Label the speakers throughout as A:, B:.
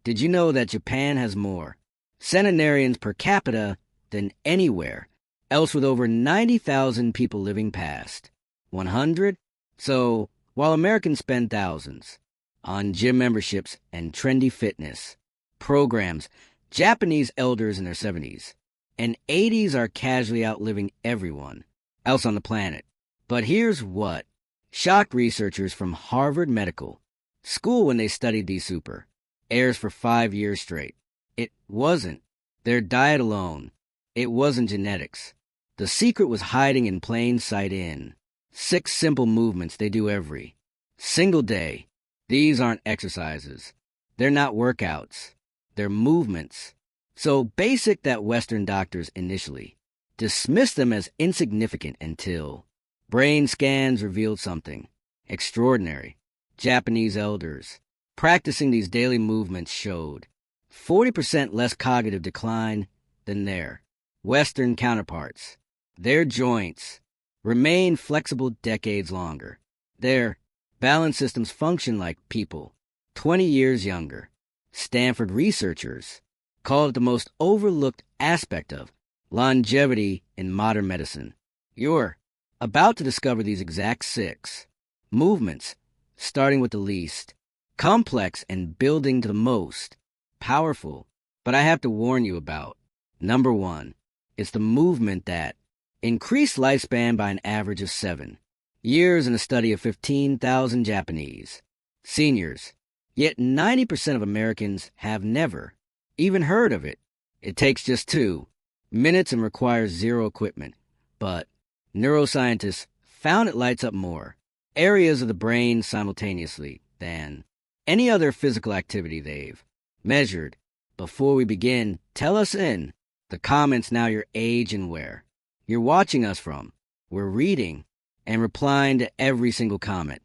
A: Did you know that Japan has more centenarians per capita than anywhere else, with over 90,000 people living past 100? So, while Americans spend thousands on gym memberships and trendy fitness programs, Japanese elders in their 70s and 80s are casually outliving everyone else on the planet. But here's what shocked researchers from Harvard Medical School when they studied these super heirs for 5 years straight. It wasn't their diet alone. It wasn't genetics. The secret was hiding in plain sight in 6 simple movements they do every single day. These aren't exercises. They're not workouts. They're movements. So basic that Western doctors initially dismissed them as insignificant until brain scans revealed something extraordinary. Japanese elders practicing these daily movements showed 40% less cognitive decline than their Western counterparts. Their joints remain flexible decades longer. Their balance systems function like people 20 years younger. Stanford researchers call it the most overlooked aspect of longevity in modern medicine. You're about to discover these exact 6 movements, starting with the least complex and building to the most powerful. But I have to warn you about number 1. It's the movement that increased lifespan by an average of 7 years in a study of 15,000 Japanese seniors. Yet 90% of Americans have never even heard of it. It takes just 2 minutes and requires 0 equipment. But neuroscientists found it lights up more areas of the brain simultaneously than any other physical activity they've measured. Before we begin, tell us in the comments now your age and where you're watching us from. We're reading and replying to every single comment.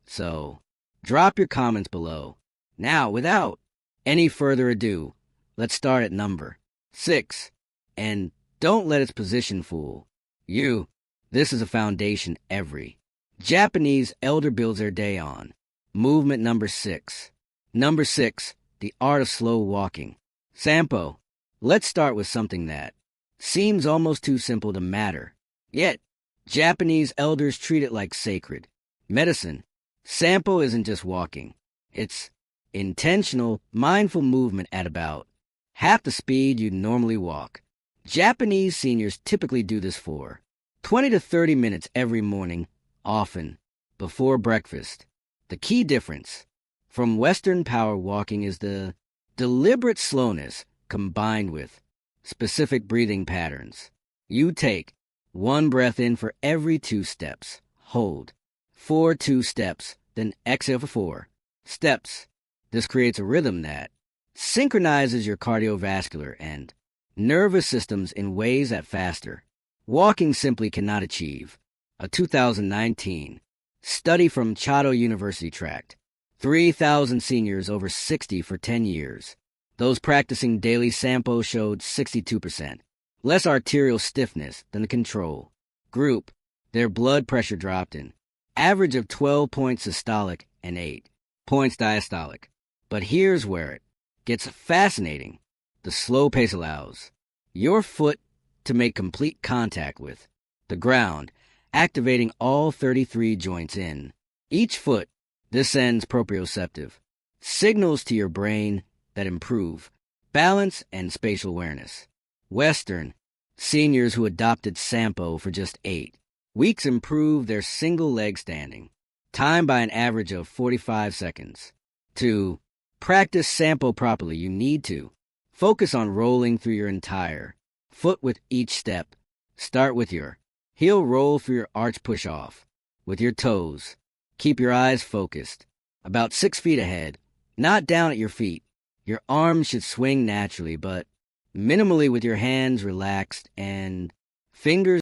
A: So, drop your comments below. Now, without any further ado, let's start at number 6. And don't let its position fool you. This is a foundation every Japanese elder builds their day on. Movement number 6. Number 6, the art of slow walking. Sampo. Let's start with something that seems almost too simple to matter. Yet, Japanese elders treat it like sacred medicine. Sampo isn't just walking. It's intentional, mindful movement at about half the speed you'd normally walk. Japanese seniors typically do this for 20 to 30 minutes every morning, often before breakfast. The key difference from Western power walking is the deliberate slowness combined with specific breathing patterns. You take 1 breath in for every 2 steps. Hold for 2 steps, then exhale for 4 steps. This creates a rhythm that synchronizes your cardiovascular and nervous systems in ways that faster walking simply cannot achieve. A 2019 study from Chodo University tracked 3,000 seniors over 60 for 10 years. Those practicing daily Sampo showed 62% less arterial stiffness than the control group. Their blood pressure dropped an average of 12 points systolic and 8 points diastolic. But here's where it gets fascinating. The slow pace allows your foot to make complete contact with the ground, activating all 33 joints in each foot. This sends proprioceptive signals to your brain that improve balance and spatial awareness. Western seniors who adopted Sampo for just 8 weeks improved their single leg standing time by an average of 45 seconds. To practice Sampo properly, you need to focus on rolling through your entire foot with each step. Start with your heel roll through your arch push-off with your toes. Keep your eyes focused about 6 feet ahead, not down at your feet. Your arms should swing naturally, but minimally, with your hands relaxed and fingers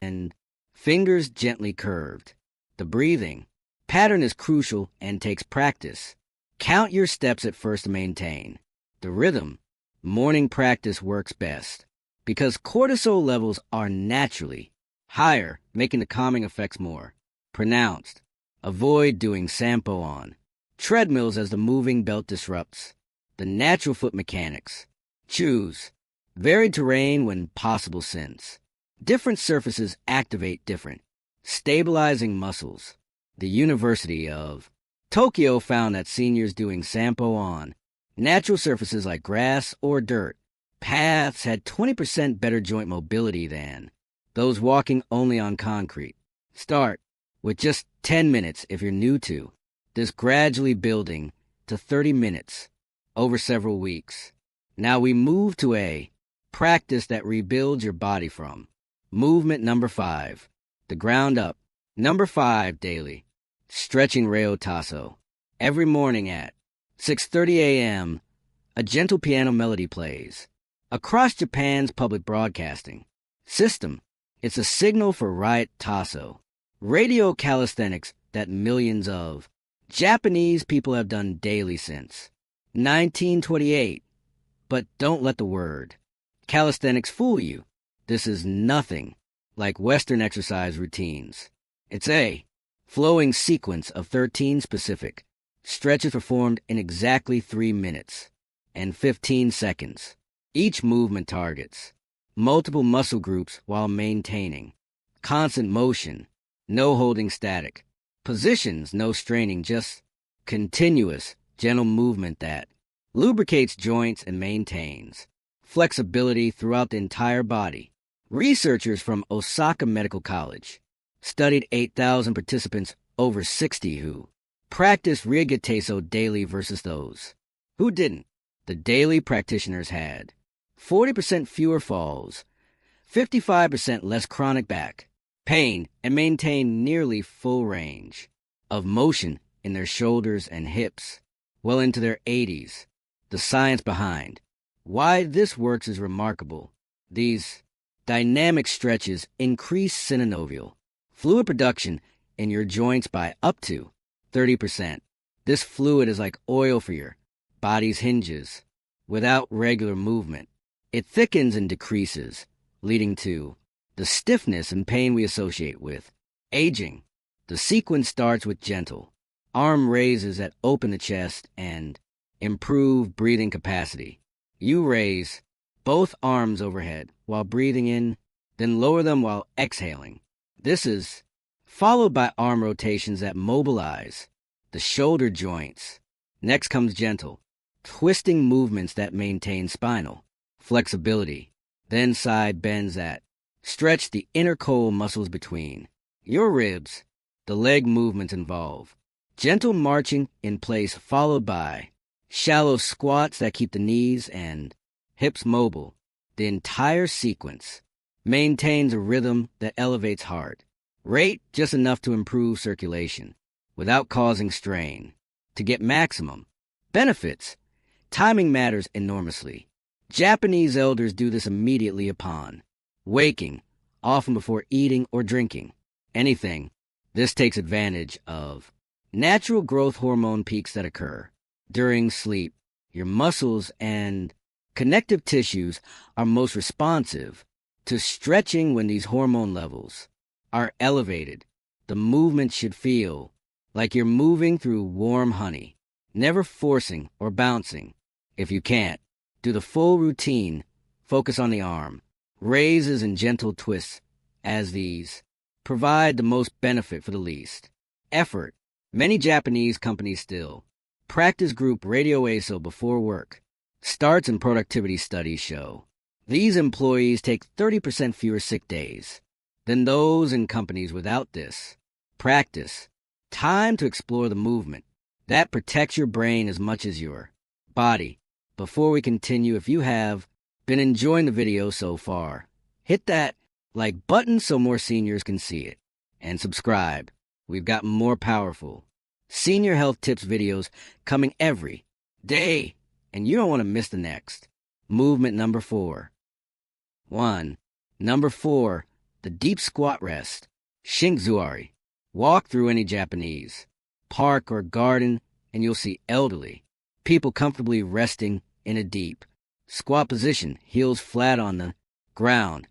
A: gently curved. The breathing pattern is crucial and takes practice. Count your steps at first to maintain the rhythm. Morning practice works best because cortisol levels are naturally higher, making the calming effects more pronounced. Avoid doing Sampo on treadmills as the moving belt disrupts the natural foot mechanics. Choose varied terrain when possible sense. Different surfaces activate different, stabilizing muscles. The University of Tokyo found that seniors doing Sampo on natural surfaces like grass or dirt paths had 20% better joint mobility than those walking only on concrete. Start with just 10 minutes if you're new to this, gradually building to 30 minutes over several weeks. Now we move to a practice that rebuilds your body from movement number 5, the ground up. Number 5 daily, stretching Reo Tasso. Every morning at 6:30 a.m., a gentle piano melody plays. Across Japan's public broadcasting system, it's a signal for Riot Tasso, radio calisthenics that millions of Japanese people have done daily since 1928. But don't let the word calisthenics fool you. This is nothing like Western exercise routines. It's a flowing sequence of 13 specific stretches performed in exactly 3 minutes and 15 seconds. Each movement targets multiple muscle groups while maintaining constant motion, no holding static, positions, no straining, just continuous, gentle movement that lubricates joints and maintains flexibility throughout the entire body. Researchers from Osaka Medical College studied 8,000 participants over 60 who practiced Ryogateso daily versus those who didn't. The daily practitioners had 40% fewer falls, 55% less chronic back pain, and maintained nearly full range of motion in their shoulders and hips well into their 80s. The science behind why this works is remarkable. These dynamic stretches increase synovial fluid production in your joints by up to 30%. This fluid is like oil for your body's hinges. Without regular movement, it thickens and decreases, leading to the stiffness and pain we associate with aging. The sequence starts with gentle arm raises that open the chest and improve breathing capacity. You raise both arms overhead while breathing in, then lower them while exhaling. This is followed by arm rotations that mobilize the shoulder joints. Next comes gentle, twisting movements that maintain spinal flexibility, then side bends that stretch the intercostal muscles between your ribs. The leg movements involve gentle marching in place followed by shallow squats that keep the knees and hips mobile. The entire sequence maintains a rhythm that elevates heart rate just enough to improve circulation without causing strain. To get maximum benefits, timing matters enormously. Japanese elders do this immediately upon waking, often before eating or drinking anything. This takes advantage of natural growth hormone peaks that occur during sleep. Your muscles and connective tissues are most responsive to stretching when these hormone levels are elevated. The movement should feel like you're moving through warm honey, never forcing or bouncing. If you can't do the full routine, focus on the arm raises and gentle twists, as these provide the most benefit for the least effort. Many Japanese companies still practice group radioaso before work starts, and productivity studies show these employees take 30% fewer sick days than those in companies without this practice. Time to explore the movement that protects your brain as much as your body. Before we continue, if you have been enjoying the video so far, hit that like button so more seniors can see it, and subscribe. We've got more powerful senior health tips videos coming every day, and you don't want to miss the next. Movement number 4. 1. Number 4, the deep squat rest. Shinkzuari. Walk through any Japanese park or garden and you'll see elderly people comfortably resting in a deep squat position, heels flat on the ground,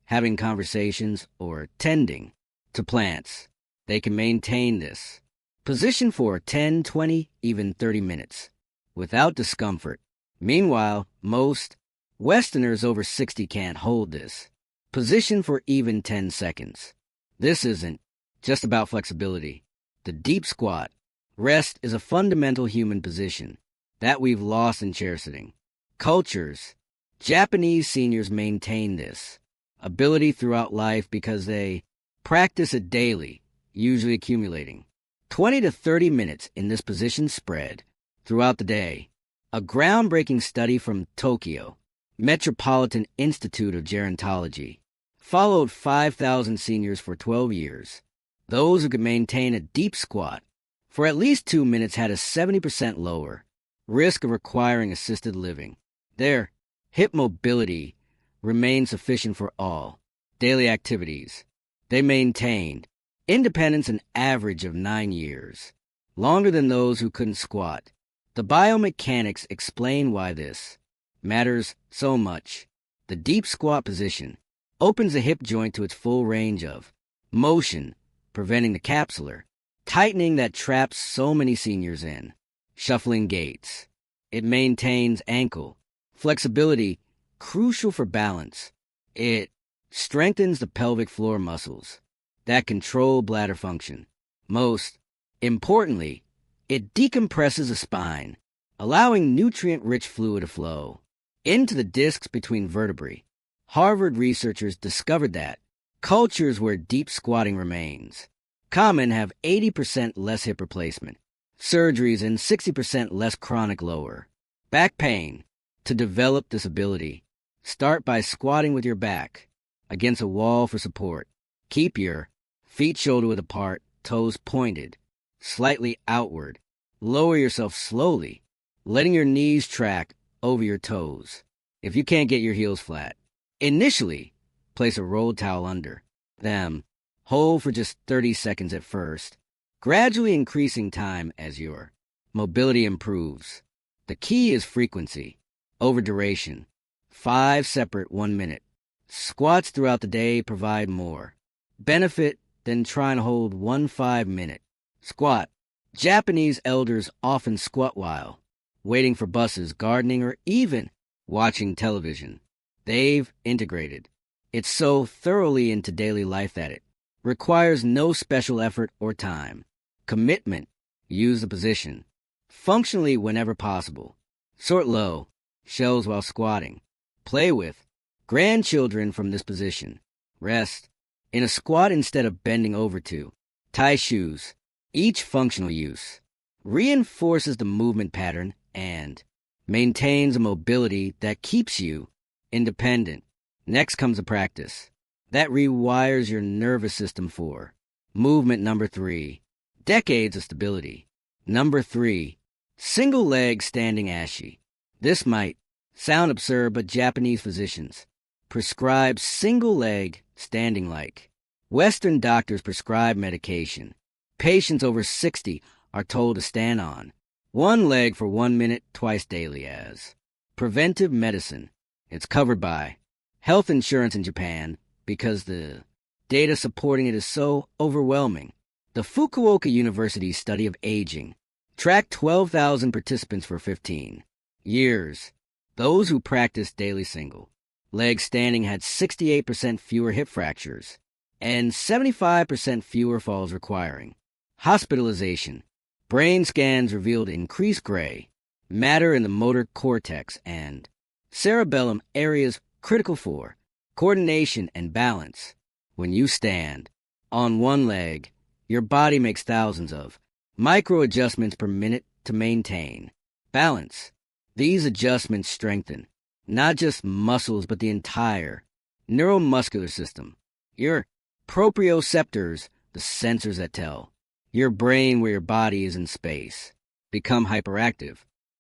A: having conversations or tending to plants. They can maintain this position for 10, 20, even 30 minutes without discomfort. Meanwhile, most Westerners over 60 can't hold this position for even 10 seconds. This isn't just about flexibility. The deep squat, rest, is a fundamental human position that we've lost in chair sitting cultures. Japanese seniors maintain this ability throughout life because they practice it daily, usually accumulating 20 to 30 minutes in this position spread throughout the day. A groundbreaking study from Tokyo Metropolitan Institute of Gerontology followed 5,000 seniors for 12 years. Those who could maintain a deep squat for at least 2 minutes had a 70% lower risk of requiring assisted living. Their hip mobility remained sufficient for all daily activities. They maintained independence an average of 9 years, longer than those who couldn't squat. The biomechanics explain why this matters so much. The deep squat position opens the hip joint to its full range of motion, preventing the capsular tightening that traps so many seniors in shuffling gaits. It maintains ankle flexibility, crucial for balance. It strengthens the pelvic floor muscles that control bladder function. Most importantly, it decompresses the spine, allowing nutrient-rich fluid to flow into the discs between vertebrae. Harvard researchers discovered that cultures where deep squatting remains common have 80% less hip replacement surgeries and 60% less chronic lower back pain. To develop this ability, start by squatting with your back against a wall for support. Keep your feet shoulder-width apart, toes pointed, slightly outward. Lower yourself slowly, letting your knees track over your toes. If you can't get your heels flat, initially, place a rolled towel under them. Hold for just 30 seconds at first, gradually increasing time as your mobility improves. The key is frequency over duration. 5 separate 1-minute squats throughout the day provide more benefit than trying to hold one 5-minute squat. Japanese elders often squat while waiting for buses, gardening, or even watching television. They've integrated it so thoroughly into daily life that it requires no special effort or time. Commitment. Use the position functionally whenever possible. Sort low shells while squatting. Play with grandchildren from this position. Rest in a squat instead of bending over to tie shoes. Each functional use reinforces the movement pattern and maintains a mobility that keeps you independent. Next comes a practice that rewires your nervous system for movement. Number 3, decades of stability. Number 3, single leg standing ashi. This might sound absurd, but Japanese physicians prescribe single leg standing like Western doctors prescribe medication. Patients over 60 are told to stand on one leg for 1 minute twice daily as preventive medicine. It's covered by health insurance in Japan because the data supporting it is so overwhelming. The Fukuoka University study of aging tracked 12,000 participants for 15 years. Those who practiced daily single leg standing had 68% fewer hip fractures and 75% fewer falls requiring hospitalization. Brain scans revealed increased gray matter in the motor cortex and cerebellum, areas critical for coordination and balance. When you stand on one leg, your body makes thousands of micro adjustments per minute to maintain balance. These adjustments strengthen not just muscles but the entire neuromuscular system. Your proprioceptors, the sensors that tell your brain where your body is in space, become hyperactive.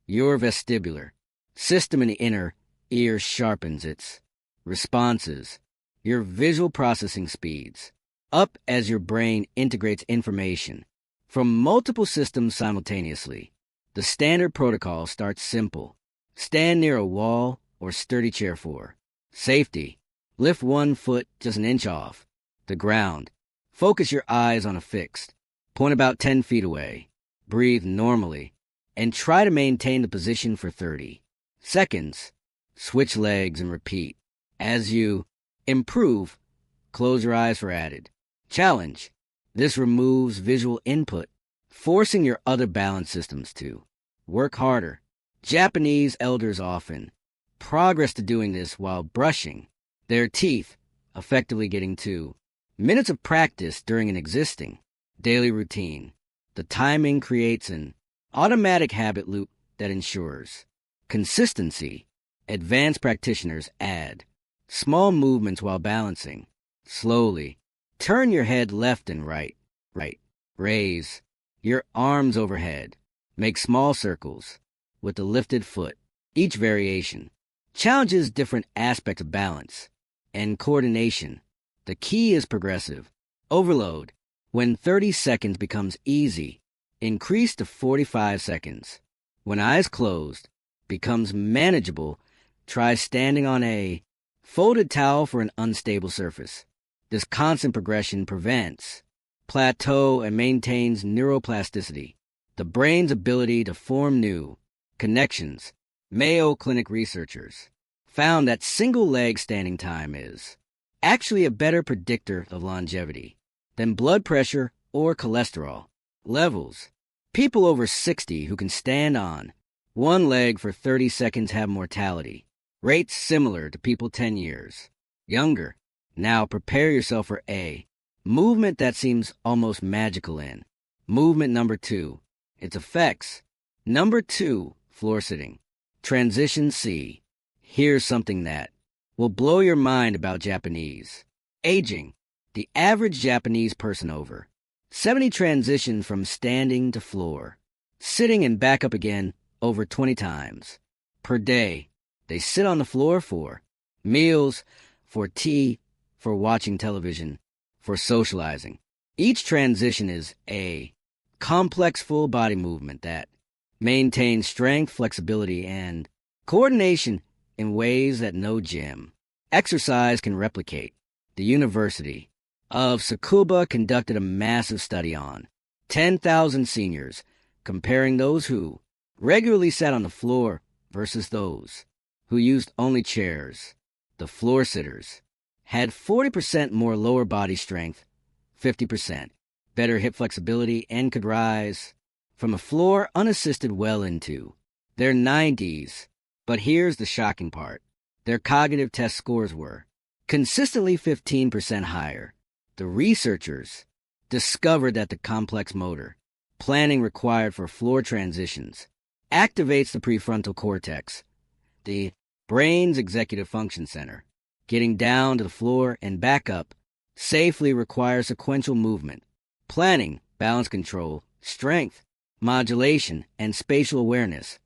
A: Your vestibular system in the inner ear sharpens its responses. Your visual processing speeds up as your brain integrates information from multiple systems simultaneously. The standard protocol starts simple. Stand near a wall or sturdy chair for safety. Lift one foot just an inch off the ground. Focus your eyes on a fixed point about 10 feet away. Breathe normally and try to maintain the position for 30 Seconds, switch legs and repeat. As you improve, close your eyes for added. Challenge. This removes visual input, forcing your other balance systems to work harder. Japanese elders often progress to doing this while brushing their teeth, effectively getting 2 minutes of practice during an existing daily routine. The timing creates an automatic habit loop that ensures consistency. Advanced practitioners add small movements while balancing. Slowly, turn your head left and right. Raise your arms overhead. Make small circles with the lifted foot. Each variation challenges different aspects of balance and coordination. The key is progressive overload. When 30 seconds becomes easy, increase to 45 seconds. When eyes closed becomes manageable, try standing on a folded towel for an unstable surface. This constant progression prevents plateau and maintains neuroplasticity, the brain's ability to form new connections. Mayo Clinic researchers found that single leg standing time is actually a better predictor of longevity than blood pressure or cholesterol levels. People over 60 who can stand on one leg for 30 seconds have mortality rates similar to people 10 years younger. Now prepare yourself for a movement that seems almost magical in movement number 2. Its effects. Number 2, floor sitting. Transition C. Here's something that will blow your mind about Japanese aging. The average Japanese person over 70 transition from standing to floor, sitting and back up again over 20 times per day. They sit on the floor for meals, for tea, for watching television, for socializing. Each transition is a complex full body movement that maintains strength, flexibility, and coordination in ways that no gym exercise can replicate. The University of Tsukuba conducted a massive study on 10,000 seniors, comparing those who regularly sat on the floor versus those who used only chairs. The floor sitters had 40% more lower body strength, 50% better hip flexibility, and could rise from the floor unassisted well into their 90s. But here's the shocking part. Their cognitive test scores were consistently 15% higher. The researchers discovered that the complex motor planning required for floor transitions activates the prefrontal cortex, the brain's executive function center. Getting down to the floor and back up safely requires sequential movement, planning, balance control, strength, modulation, and spatial awareness,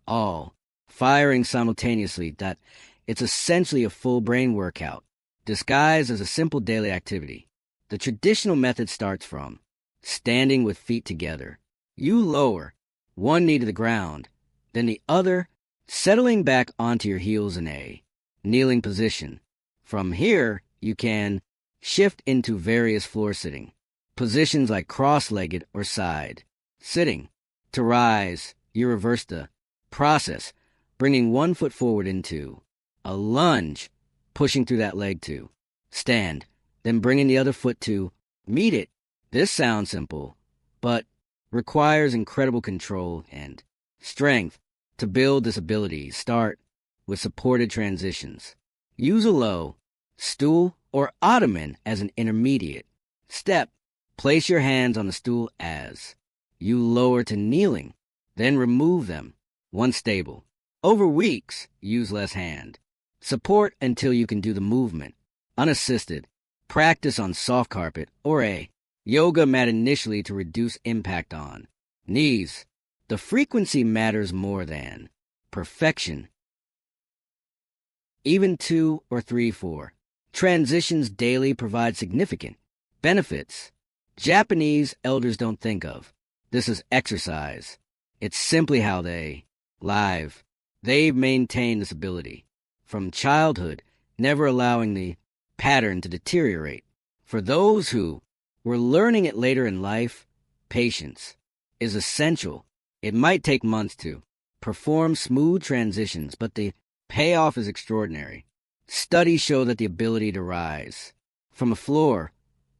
A: all firing simultaneously. That it's essentially a full brain workout, disguised as a simple daily activity. The traditional method starts from standing with feet together. You lower one knee to the ground, then the other, settling back onto your heels in a kneeling position. From here, you can shift into various floor sitting positions like cross-legged or side sitting. To rise, you reverse the process, bringing one foot forward into a lunge, pushing through that leg to stand, then bringing the other foot to meet it. This sounds simple, but requires incredible control and strength. To build this ability, start with supported transitions. Use a low stool or ottoman as an intermediate step. Place your hands on the stool as you lower to kneeling, then remove them once stable. Over weeks, use less hand support until you can do the movement unassisted. Practice on soft carpet or a yoga mat initially to reduce impact on knees. The frequency matters more than perfection. Even 2 or 3, 4 transitions daily provide significant benefits Japanese elders don't think of. This is exercise. It's simply how they live. They've maintained this ability from childhood, never allowing the pattern to deteriorate. For those who were learning it later in life, patience is essential. It might take months to perform smooth transitions, but the payoff is extraordinary. Studies show that the ability to rise from a floor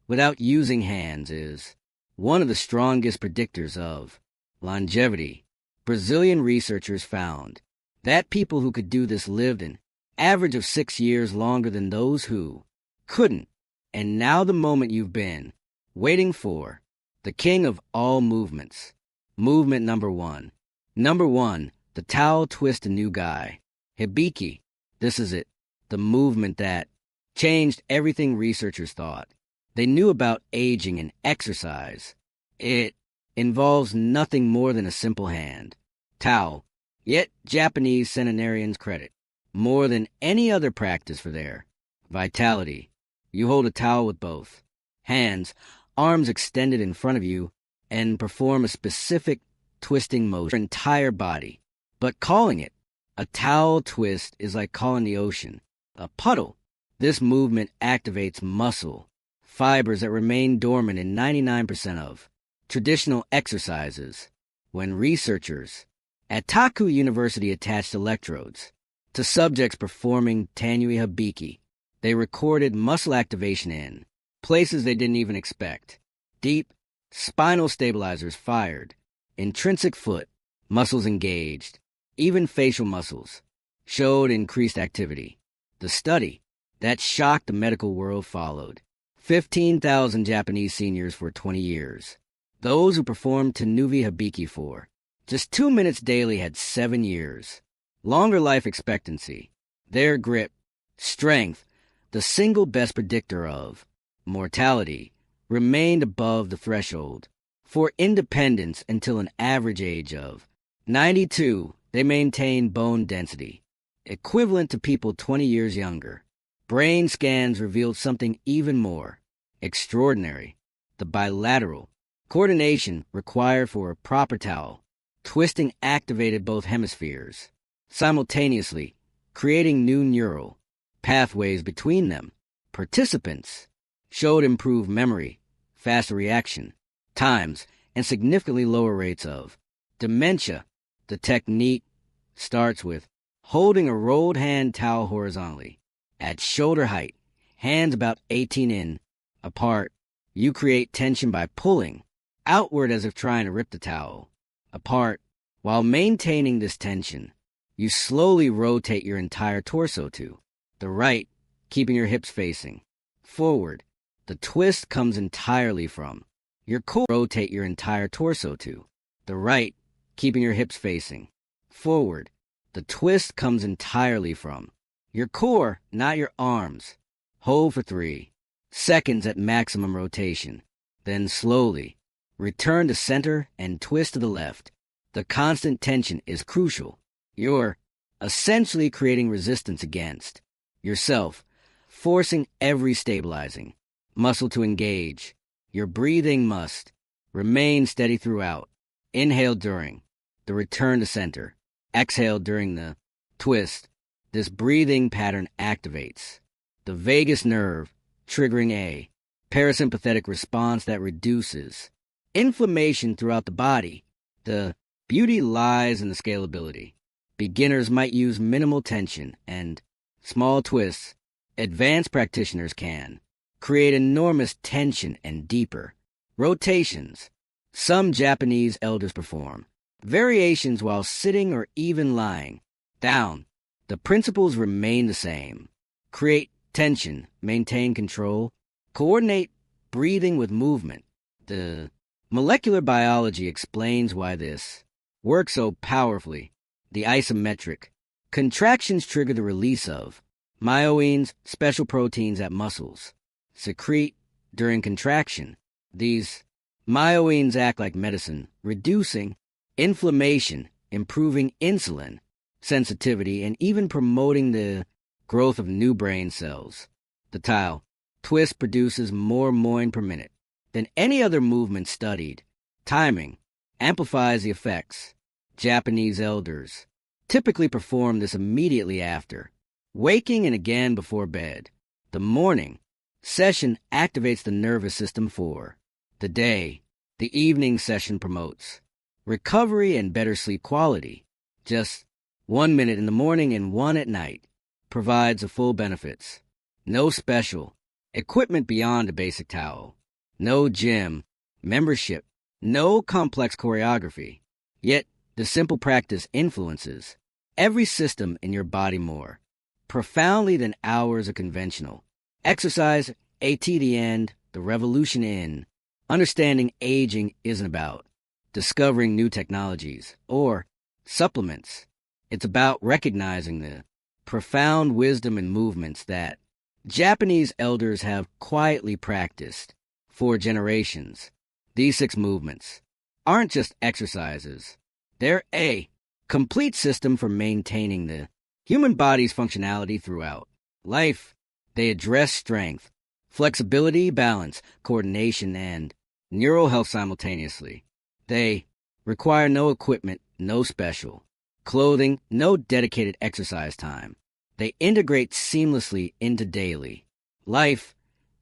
A: without using hands is one of the strongest predictors of longevity. Brazilian researchers found that people who could do this lived an average of 6 years longer than those who couldn't. And now the moment you've been waiting for, the king of all movements. Movement number one. Number one, the towel twist a new guy. Hibiki. This is it. The movement that changed everything researchers thought they knew about aging and exercise. It involves nothing more than a simple hand. Towel. Yet Japanese centenarians credit more than any other practice for their vitality. You hold a towel with both hands, arms extended in front of you, and perform a specific twisting motion for your entire body. But calling it a towel twist is like calling the ocean a puddle. This movement activates muscle fibers that remain dormant in 99% of traditional exercises. When researchers at Taku University attached electrodes to subjects performing Tanui Hibiki, they recorded muscle activation in places they didn't even expect. Deep spinal stabilizers fired, intrinsic foot muscles engaged, even facial muscles showed increased activity. The study that shocked the medical world followed. 15,000 Japanese seniors for 20 years. Those who performed Tanui Hibiki for just 2 minutes daily had 7 years. Longer life expectancy. Their grip, strength, the single best predictor of mortality, remained above the threshold for independence until an average age of 92. They maintained bone density, equivalent to people 20 years younger. Brain scans revealed something even more extraordinary. The bilateral coordination required for a proper towel twisting activated both hemispheres simultaneously, creating new neural pathways between them. Participants showed improved memory, faster reaction times, and significantly lower rates of dementia. The technique starts with holding a rolled hand towel horizontally at shoulder height, hands about 18 in apart. You create tension by pulling outward as if trying to rip the towel apart. While maintaining this tension, you slowly rotate your entire torso to the right, keeping your hips facing forward. The twist comes entirely from your core. Rotate your entire torso to the right, keeping your hips facing forward. The twist comes entirely from your core, not your arms. Hold for 3 seconds at maximum rotation. Then slowly return to center and twist to the left. The constant tension is crucial. You're essentially creating resistance against yourself, forcing every stabilizing muscle to engage. Your breathing must remain steady throughout. Inhale during the return to center. Exhale during the twist. This breathing pattern activates the vagus nerve, triggering a parasympathetic response that reduces inflammation throughout the body. The beauty lies in the scalability. Beginners might use minimal tension and small twists. Advanced practitioners can create enormous tension and deeper rotations. Some Japanese elders perform variations while sitting or even lying down. The principles remain the same. Create tension, maintain control, coordinate breathing with movement. The molecular biology explains why this works so powerfully. The isometric contractions trigger the release of myoines, special proteins that muscles secrete during contraction. These myoines act like medicine, reducing inflammation, improving insulin sensitivity, and even promoting the growth of new brain cells. The towel twist produces more moine per minute than any other movement studied. Timing amplifies the effects. Japanese elders typically perform this immediately after waking and again before bed. The morning session activates the nervous system for the day. The evening session promotes recovery and better sleep quality. Just 1 minute in the morning and 1 at night. Provides the full benefits. No special. Equipment beyond a basic towel. No gym. Membership. No complex choreography. Yet, the simple practice influences every system in your body more profoundly than hours of conventional. Exercise, AT the end, the revolution in. Understanding aging isn't about discovering new technologies or supplements. It's about recognizing the profound wisdom and movements that Japanese elders have quietly practiced for generations. These 6 movements aren't just exercises. They're a complete system for maintaining the human body's functionality throughout life. They address strength, flexibility, balance, coordination, and neural health simultaneously. They require no equipment, no special clothing, no dedicated exercise time. They integrate seamlessly into daily life,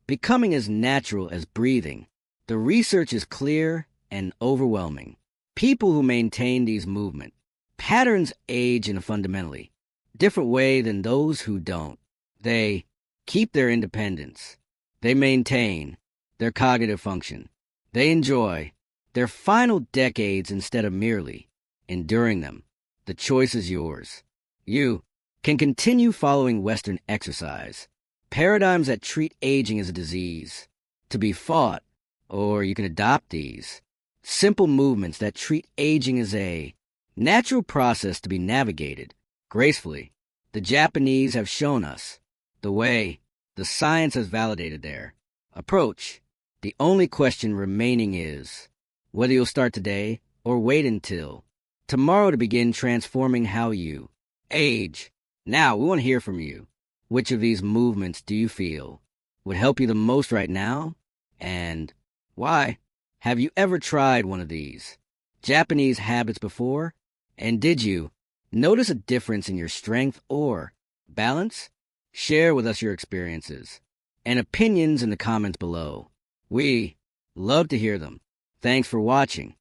A: becoming as natural as breathing. The research is clear and overwhelming. People who maintain these movement patterns age in a fundamentally different way than those who don't. They keep their independence. They maintain their cognitive function. They enjoy their final decades instead of merely enduring them. The choice is yours. You can continue following Western exercise paradigms that treat aging as a disease to be fought, or you can adopt these simple movements that treat aging as a natural process to be navigated gracefully. The Japanese have shown us the way. The science has validated their approach. The only question remaining is whether you'll start today or wait until tomorrow to begin transforming how you age. Now, we want to hear from you. Which of these movements do you feel would help you the most right now? And why? Have you ever tried one of these Japanese habits before? And did you notice a difference in your strength or balance? Share with us your experiences and opinions in the comments below. We love to hear them. Thanks for watching.